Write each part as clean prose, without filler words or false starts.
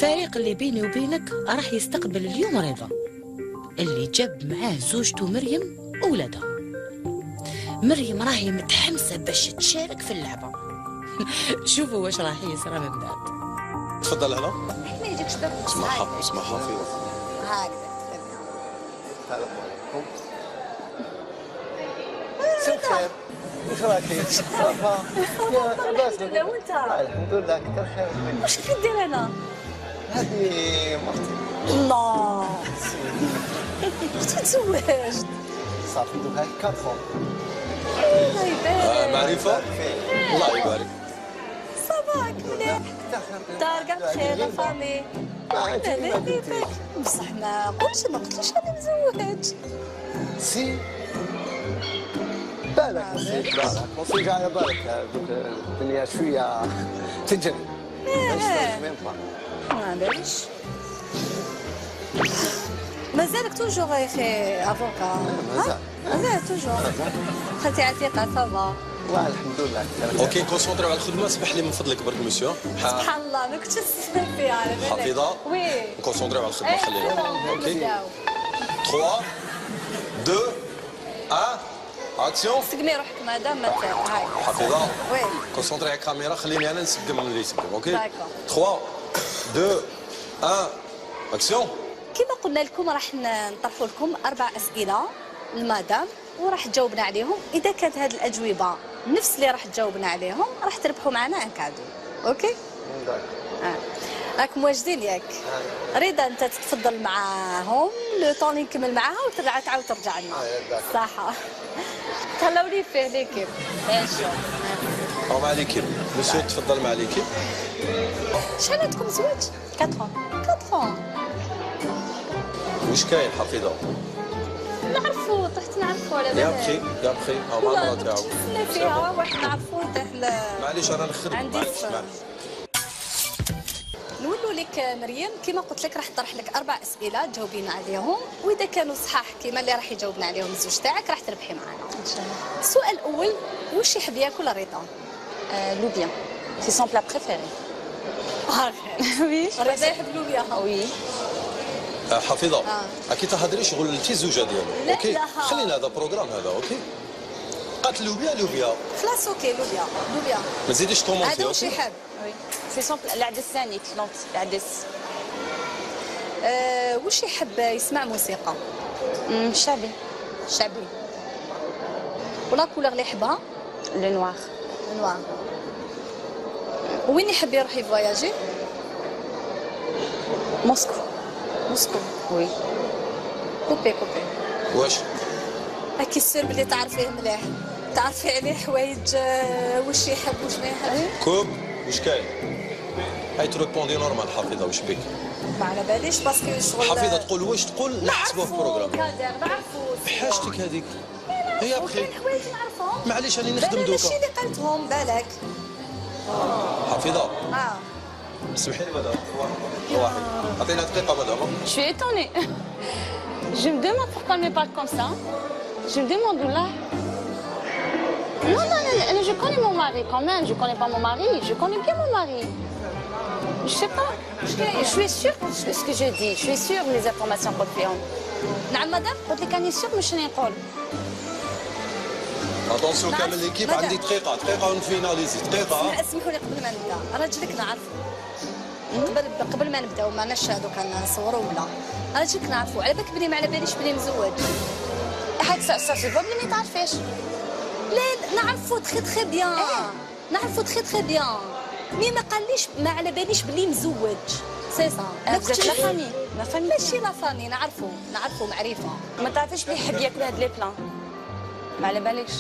فريق اللي بيني وبينك راح يستقبل اليوم رضا اللي جاب معاه زوجته مريم وولدها. مريم راهي متحمسة باش تشارك في اللعبة. شوفوا واش راح يصرى من بعد. تفضل هلا. ما يجيكش درك اسمع حفيظة. هكذا. السلام عليكم. مساء الخير. واش راكي؟ صافا. لاباس لا وانت؟ الحمد لله كثر خير. واش كدير هنا؟ هذه مرتي. الله. كنت تزوجت. صافي دوك 4 ans. الله يبارك. معرفة؟ الله يبارك. صباك مليح. دار كاع بخير لا فامي. لا بيك. بصح ما قلتليش راني مزوج. سي بالك مصيبة على بالك دوك الدنيا شوية تجري. ما باليش. مازالك توجور يا اخي افوكا. مازال توجور. خالتي عتيقة صافا. والله الحمد لله. اوكي كونسونطريو على الخدمة. اسمح لي من فضلك برك مسيو. سبحان الله ما كنتش نستنى فيها على بالك. حفيظة. وي. كونسونطريو على الخدمة خلينا. اوكي. 3 2 1 اكسيون. سقمي روحك مدام ما هاي. حفيظة. وي. كونسونطري على الكاميرا خليني انا نسقم من اللي يسقم. اوكي. داكور. 3 2 1 اكسيون. كما قلنا لكم راح نطرحوا لكم 4 اسئله المدام وراح تجاوبنا عليهم. اذا كانت هذه الاجوبه نفس اللي راح تجاوبنا عليهم راح تربحوا معنا ان كادو. اوكي. راكم واجدين ياك؟ رضا انت تتفضل معاهم لو طون نكمل معاها وترجع تعاود ترجع لنا. صح. تهلاو لي فيه ليكيب. ماشي. او مع ليكيب. مسيو تفضل مع ليكيب. شحال عندكم زواج؟ 4 ans. واش كاين حفيظة؟ نعرفوا طحت نعرفوا على يا بالك. بخي يا بخي او مع المرا تاعو. نستنى فيها واحد نعرفوا طيح. معليش انا نخدم. عندي معليش الصبر. معليش. نقولوا لك مريم كما قلت لك راح نطرح لك 4 اسئله تجاوبينا عليهم واذا كانوا صحاح كما اللي راح يجاوبنا عليهم الزوج تاعك راح تربحي معنا ان شاء الله. السؤال الاول واش يحب ياكل رضا؟ Loubien. C'est son plat préféré. وي رضا يحب لوبيا. Oui. حفيظة اكيد تهضري شغل انت الزوجة ديالو. لا، اوكي لا. خلينا هذا بروغرام هذا. اوكي قالت لوبيا خلاص اوكي لوبيا. ما تزيديش كومونتي. هذا واش يحب؟ Oui. C'est son plat. العدس ثاني كلونت العدس. واش يحب يسمع موسيقى؟ شعبي. شعبي. ولا كولور اللي يحبها؟ لو نوار. نوار. وين يحب يروح يفواياجي؟ موسكو. موسكو. Oui. كوبي. واش هاكي السر بلي تعرفيه مليح تعرفي عليه حوايج واش يحب واش ما يحب. كوب واش كاين؟ هاي تريبوندي نورمال حفيظة. واش بك؟ ما على باليش باسكو شغل حفيظة تقول واش تقول نحسبوه في بروغرام. نعرفوا بحاجتك هذيك. هي بخير. كاين حوايج نعرفهم. معليش راني نخدم بالك ماشي دوكا. اللي قلتهم بالك. حفيظة اسمحي لي مدام. واحد عطينا دقيقة مدام. Je suis étonnée. Je me demande pourquoi elle me parle comme ça. Je me demande où là. Non, je connais mon mari quand même. Je connais pas mon mari. Je connais bien mon mari. Je sais pas. Je suis sûre de ce que je dis. Je suis sûre des informations qu'on fait. نعم مدام. قلت لك راني sûre مش نقول. اتونسيون كامل ليكيب عندي دقيقة ونفيناليزي. دقيقة. اسمحوا لي قبل ما نبدا راجلك نعرفوا قبل ما نبداو ما نشاهدوا كان نصوروا ولا راجلك نعرفوا على بالك بلي ما على باليش بلي مزوج. هاك صافي باب اللي ما تعرفيش. لا نعرفوا تخي بيان. نعرفوا تخي بيان مي ما قاليش ما على باليش بلي مزوج. سي سا. بزاف لا فامي. ماشي لا فامي نعرفوا معرفه. ما تعرفيش بلي يحب ياكل هاد لي بلان. ما على بالكش.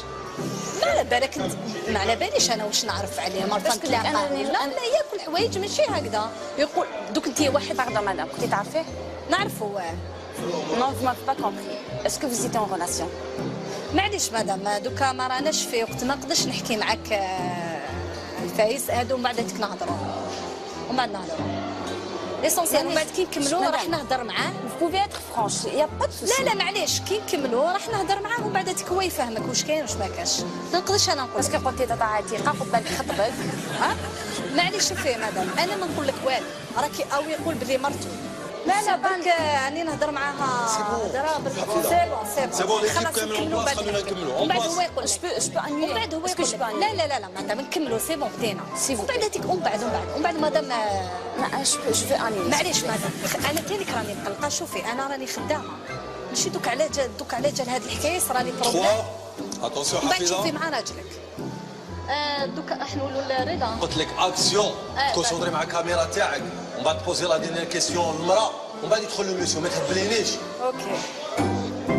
ما على بالك انت ما على باليش انا واش نعرف عليه ما فهمت لا لا ياكل حوايج ماشي هكذا يقول دوك انت واحد. باردون مدام كنتي تعرفيه؟ نعرفوا Non, vous m'avez pas compris. Est-ce que vous étiez en relation? معليش مدام دوكا ما راناش في وقت ما نقدرش نحكي معاك الفايس هادو من بعد نهضروا ومن بعد نهضروا ليسونسيال من بعد كي نكملوا راح نهضر معاه. Vous pouvez être franche, il y a pas de souci. لا معليش كي نكملوا راح نهضر معاه ومن بعد هو يفهمك واش كاين واش ما كاينش. ما نقدرش انا نقول باسكو قلتي تاع عتيقه قبل خطبك. معليش شوفي مدام، انا ما نقول لك والو، راكي او يقول بلي مرته. لا برك راني نهضر معاها هضره بالك. سي بون ليكيب خلاص كامل اون نكملوا بلاص، بعد خلونا نكملوا ومن بعد اون هو بلاص. يقول لك. Je peux annuler. ومن بعد هو Est-ce que يقول je لك. peux annuler? لا مدام نكملوا سي بون بدينا. S'il vous ومن بعد هاتيك ومن بعد مدام Non, je vais annuler. معليش مدام انا تانيك راني مقلقه. شوفي انا راني خدامه ماشي دوك على جال هاد الحكايه صرالي بروبليم. 3 اتونسيون من بعد شوفي حفيظه. مع راجلك. دوك راح نقولوا لرضا. قلت لك اكسيون تكونسونطري مع الكاميرا تاعك ومن بعد تبوزي لا دينيير كيسيون للمراه ومن بعد يدخل الميسيو ما تهبلينيش. اوكي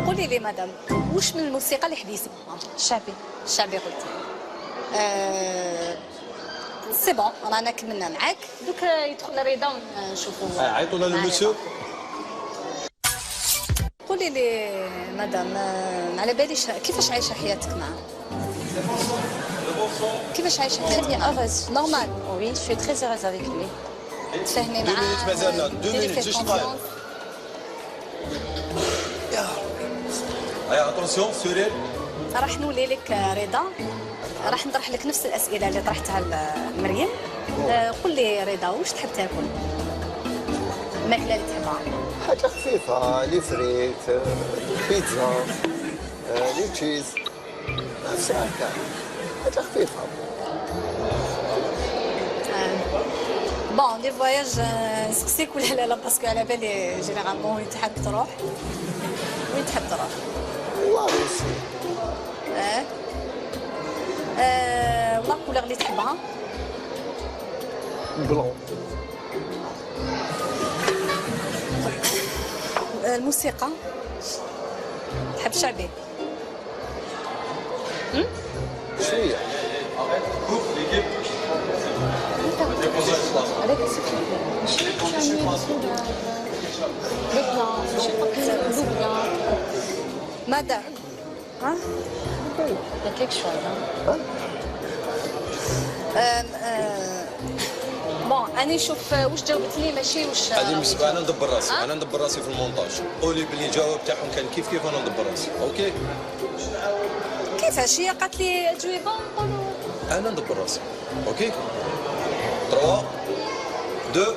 قولي لي مدام واش من الموسيقى اللي حبي يسمعها؟ الشعبي قلتي. سي بون رانا كملنا معاك دوك يدخل رضا ونشوفوا. عيطوا لنا للميسيو. قولي لي مدام ما على باليش كيفاش عايشه حياتك معاه؟ كيفاش عايشه Très حياتك؟ bien, heureuse. نورمال Oui, je suis très heureuse avec lui. تفهمي 2 معاه. minutes مازالنا 2 minutes ايش طاير. هيا اتونسيون سورير. راح نولي لك رضا، راح نطرح لك نفس الاسئله اللي طرحتها لمريم. قول لي رضا واش تحب تاكل؟ الماكله اللي تحبها؟ حاجة خفيفة، لي فريت، بيتزا، لي تشيز، نفس هكا، حاجة خفيفة. بون لي فواياج نسقسيك ولا لا باسكو على بالي جينيرالمون وين تحب تروح؟ والله روسي. ولا كولور اللي تحبها؟ بلون. الموسيقى تحب شعبي؟ شوية. Avec ce qu'il veut. Je sais pas si tu as mis les plans, je sais pas que le blanc. ماذا؟ ها؟ Il y a quelque chose. Hein. بون أنا نشوف واش جاوبتني ماشي واش. هذه بالنسبه انا ندبر راسي، انا ندبر راسي في المونتاج. قولي بلي الجواب تاعهم كان كيف انا ندبر راسي. اوكي كيفاش هي قالت لي أجوبة نقولوا. انا ندبر راسي. اوكي 3 2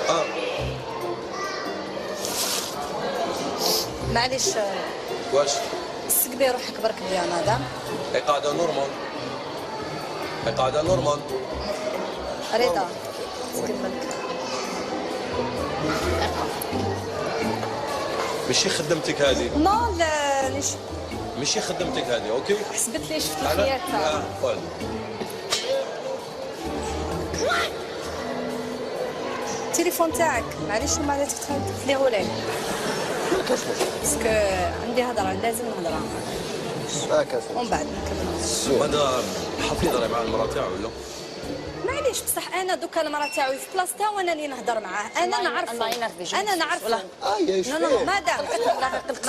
1. معليش واش سقبي روحك برك بيا مدام. هي قاعده نورمال، هي قاعده نورمال. رضا سقبك. ماشي خدمتك هذه، نو لا ليش ماشي خدمتك هذه. اوكي حسبت لي شفت الخيات. فوالا. التليفون تاعك معليش وما عاد تخليه لي باسكو عندي هضره لازم نهضرها هكا. ومن بعد نكملوا. ماذا حفيظه مع المراه تاعو ولا؟ معليش بصح انا دوكا المراه تاعي في بلاصتها وانا اللي نهضر معاه. انا نعرفه الله ينرفي. انا نعرفه. يا نو نو مدام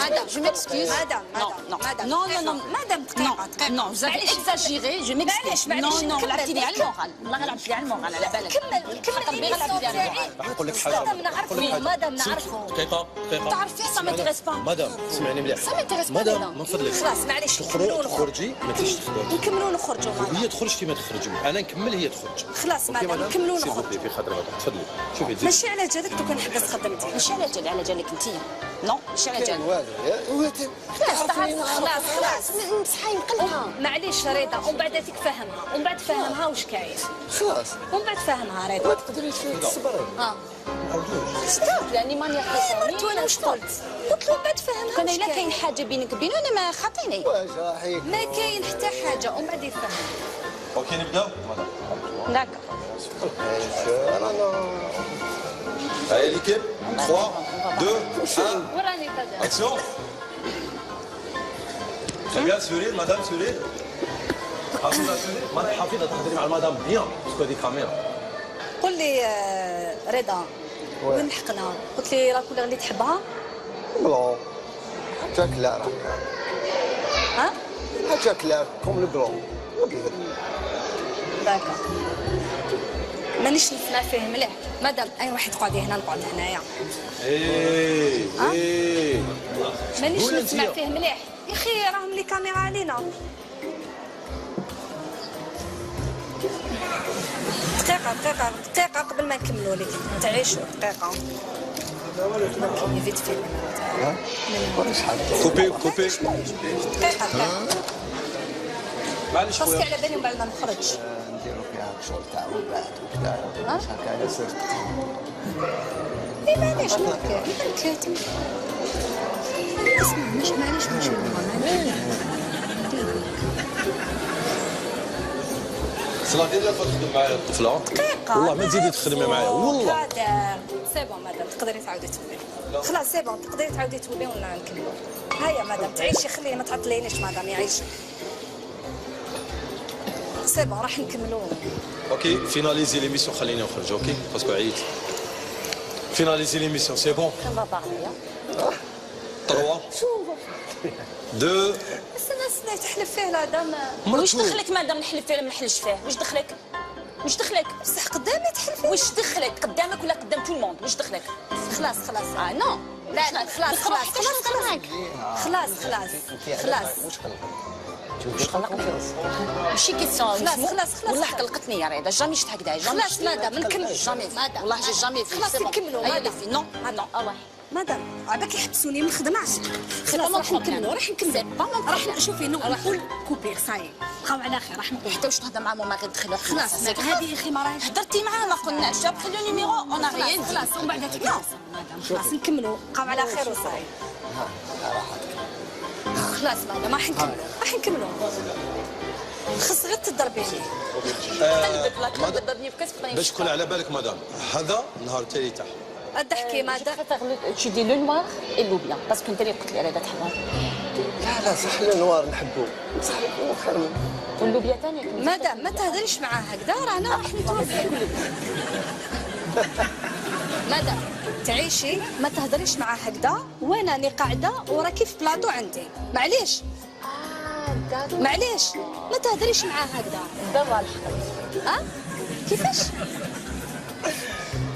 Madame, je m'excuse. مدام Non. مدام دقيقه دقيقه. Non, vous avez exagéré, je m'excuse. معليش، Non, نكمل. غلبتي لي على المورال. والله غلبتي لي على المورال على بالك. كمل قلبي غلبتي لي على المورال. راح نقول لك حاجه. مدام نعرفه مدام نعرفه. دقيقه تعرفي ça m'intéresse pas. مدام اسمعني مليح. Ça m'intéresse pas. مدام من فضلك خلاص معليش نكملوا نخرج. تخرجي ما تجيش تخدم. نكملوا نخرجوا هي مدام. تخرج كيما تخرج، انا نكمل هي تخرج. خلاص مدام نكملوا نخرج. في خاطر هذا تفضلي شوفي تزيد. ماشي على جالك دوكا نحبس خدمتي. ماشي على جالي على جالك انت. نو ماشي على جالي. خلاص خلاص مسحاي مقلقه. معليش رضا ومن بعد تفهمها ومن بعد فهمها واش كاين خلاص ومن بعد فهمها ما رضا. تقدريش تصبري. ستوب لاني ماني مرت وانا واش قلت؟ قلت له بعد فهمها كان واش الا كاين حاجه بينك وبينه انا ما خاطيني. واش راحي ما كاين حتى حاجه ومن بعد يفهم. اوكي نبداو. داك رانا هاي ليكيب 3 2 1 وراني بدأ. اكسيون. Très bien, sourire, madame, sourire. حافظة sourire. مدام حافظة تهضري مع المدام بيان باسكو هذه كاميرا. قول لي رضا وين لحقنا؟ قلت لي راك ولا اللي تحبها؟ بلون. حاجة كلار. ها؟ حاجة كلار كوم البلون. داكا مانيش نسمع فيه مليح. مادام اي واحد قعدي هنا نقعد هنايا. ايه مانيش قولي نسمع انتيا. فيه مليح. يا اخي راهم لي كاميرا علينا. دقيقة قبل ما نكملوا لك تعيشوا دقيقة. فيت في كوبي دقيقة معليش باسكو خويا. على بالي من بعد ما نخرج. نديروا فيها الشغل تاع الولاد وكذا مش هكا ياسر. اي معليش ممكن اسمع معليش ماشي صلاح ديال تخدم معايا الطفله دقيقة والله ما تزيدي تخدمي معايا والله. سي بون مدام تقدري تعاودي تولي. خلاص سي بون تقدري تعاودي تولي ولا نكملوا. هيا مدام تعيشي خليه ما تعطلينيش مدام يعيشي. سي بون راح نكملوا. اوكي فيناليزي ليميسيون خليني نخرج اوكي باسكو عييت. فيناليزي ليميسيون سي بون. On va parler. 3 2 بس الناس تحلف فيه لا دام واش دخلك مادام نحلف فيه ولا ما نحلش فيه؟ واش دخلك؟ واش دخلك؟ بصح قدامي تحلفي. واش دخلك قدامك ولا قدام تو الموند؟ واش دخلك؟ خلاص نو لا لا خلاص واش قلقني ماشي كيسيون خلاص. والله قلقتني يا رضا جامي شفت هكذا جامي خلاص مدام نكمل. جامي مدام والله جامي خلاص نكملوا مدام. نو اه مدام عباك يحبسوني من الخدمة. خلاص راح نكملوا راح شوفي نقول كوبير صاي بقاو على خير راح نقول. حتى واش تهضر مع ماما غير دخلوا خلاص هذه اخي ما راهيش هضرتي معاه ما قلناش جاب خلي النيميرو اون ريان خلاص ومن بعد مدام خلاص نكملوا بقاو على خير وصاي. خلاص مدام راح نكملوا خص غير تضربيني. ضربني بكاسك باش تكون على بالك مدام هذا النهار التالي تاعها. الضحكي مدام tu dis le noir et le blanc parce que انت اللي قلت لي رضا تحبها لا صح النوار نحبو صح خير من واللوبيا ثاني مدام ما تهدريش معاه هكذا رانا راح نتوفى. مدام تعيشي ما تهدريش معاه هكذا وانا راني قاعده وراكي في بلاطو عندي معليش معليش ما تهدريش معاه هكذا. ضربها الحق كيفاش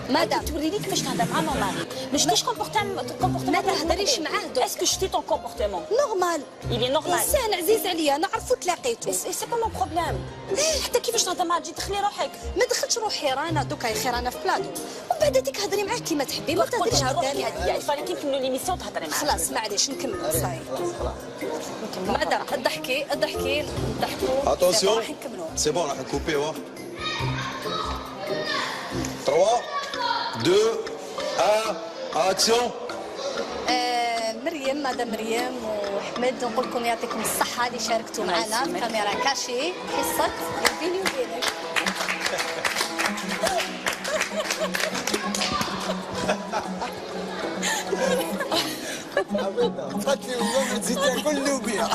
مدام توريني كيفاش تهضر مع ماماري ما شفتيش كومبورتمون ما تهدريش معاه اسكو شتي طون كومبورتمون نورمال il est normal انسان عزيز عليا نعرفو تلاقيتو. سي با مون بروبليم حتى كيفاش تهضر معاه تجي تخلي روحك ما دخلتش روحي رانا دوكا يا خير انا في بلاطو ومن بعد تيك هضري معاه كيما تحبي ما تهدريش قدامي. فانا كي نكملوا ليميسيون تهضري معاه خلاص معليش نكملوا صاي. مدام الضحكي اتونسيون راح نكملوا. سي بون راح نكوبيو 3 2 1 اكسيون. مريم مدام مريم وحمد نقول لكم يعطيكم الصحة اللي شاركتوا معنا في كاميرا كاشي حصة بيني وبينك. فاتلي والله تزيد تاكل لوبيا.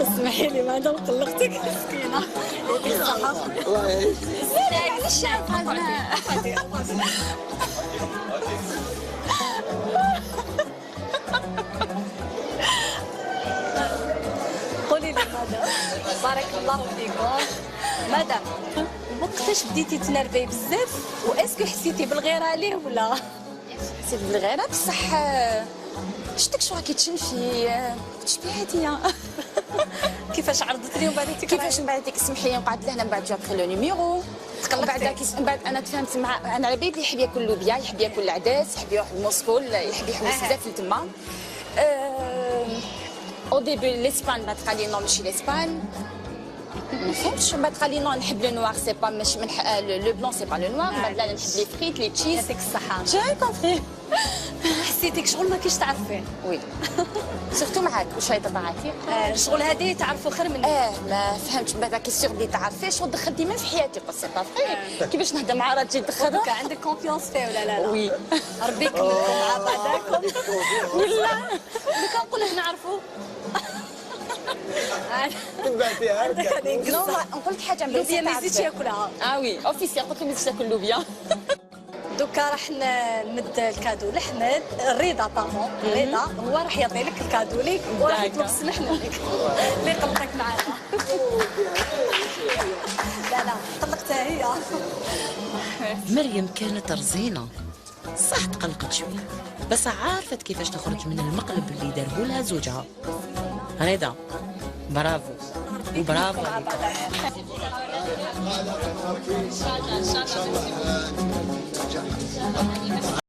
اسمحي لي مدام قلقتك مسكينة. يعطيك الصحة. الله يعيش. معليش قولي لي مدام بارك الله فيكم. مدام وقتاش بديتي تنرفي بزاف واسكو حسيتي بالغيرة عليه ولا؟ حسيت بالغيره بصح شتك شو راكي تشنفي تشبي عاديه كيفاش عرضت لي ومن بعد كيفاش من بعد تسمحي لي وقعدت لهنا من بعد جاب لو نيميرو من بعد انا تفاهمت مع انا على بالي يحب ياكل لوبيا يحب ياكل العدس يحب يروح لموسكو يحب يحوس بزاف لتما او ديبي لاسبان بعد قال لي نو ماشي لاسبان ما فهمتش بعد قال لي نو نحب لو نوار سي با مش لو بلون سي با لو نوار بعد لا نحب لي فريت لي تشيز يعطيك الصحة. جاي كومبري حسيتك شغل ما كيش تعرفيه. وي سيرتو معاك واش هاي طبعاتي الشغل هذه تعرفوا خير مني. ما فهمتش من بعد كي سيغ بلي تعرفي شغل دخل ديما في حياتي قلت سي با فري كيفاش نهضر مع راجل تدخل دوكا عندك كونفيونس فيه ولا لا؟ وي ربي يكملكم مع بعضاكم. ولا دوكا نقول لك نعرفوا. تبعتي هكا. نو قلت حاجه من لوبيا ما يزيدش ياكلها. وي اوفيسيال قلت له ما يزيدش تاكل لوبيا دوكا راح نمد الكادو لحمد رضا طامون رضا هو راح يعطي لك الكادو ليك وراح يطلب السمح منك اللي قلقك معانا. لا قلقتها هي. مريم كانت رزينة صح تقلقت شوية بس عارفت كيفاش تخرج من المقلب اللي داره لها زوجها. رضا برافو وبرافو مع عليك. بعض.